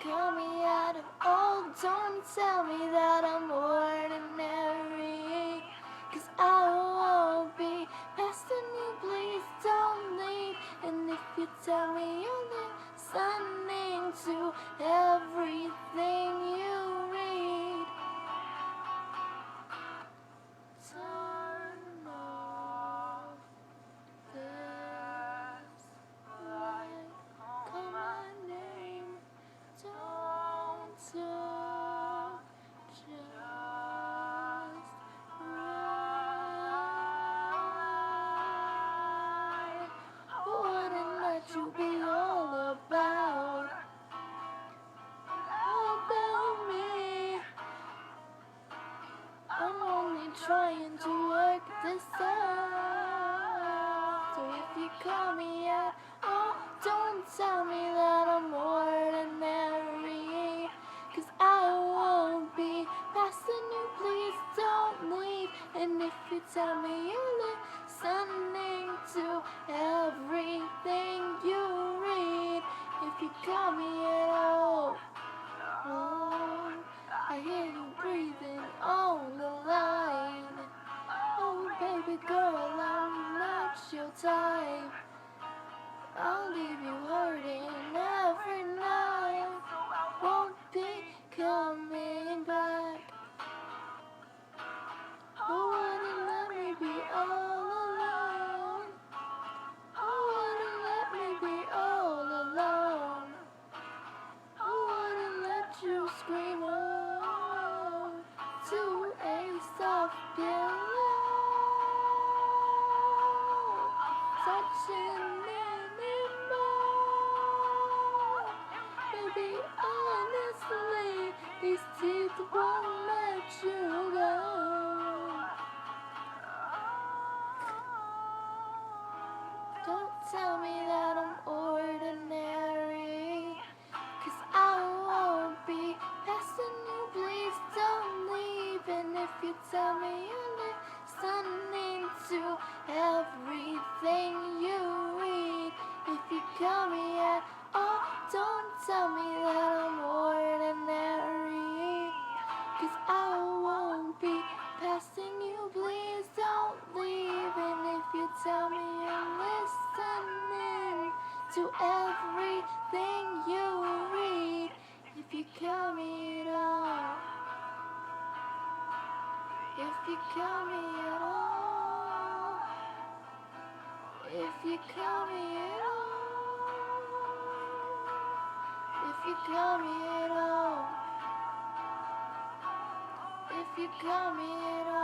call me out of old, don't tell me that I'm ordinary, 'cause I won't be passing you, please don't leave. And if you tell me you're listening to everything you read, turn off this light, call my name, don't talk, just write. Wouldn't let you be all about me. I'm only trying to work this out. So if you call me out, oh, don't tell me that I'm ordinary, 'cause I won't be passing you, please don't leave. And if you tell me you're listening to everything you read, if you call me at all, oh, I hear you breathing on the line. Oh, baby girl, I'm not your type. I'll leave you hurting every night. Won't be coming back. Oh, wouldn't let me be all alone. Oh, wouldn't let me be all alone. Oh, wouldn't let you scream out to a soft pillow. Such an animal. Baby, honestly, these teeth won't let you go. Don't tell me that I'm ordinary, 'cause I won't be passing you, please don't leave. And if you tell me you're listening to everything you read, if you call me at all, don't tell me that I'm ordinary, 'cause I won't be passing you, please don't leave. And if you tell me you're listening to everything you read, if you call me at all, if you call me at all, if you call me at all, if you call me at all, if you call me at all.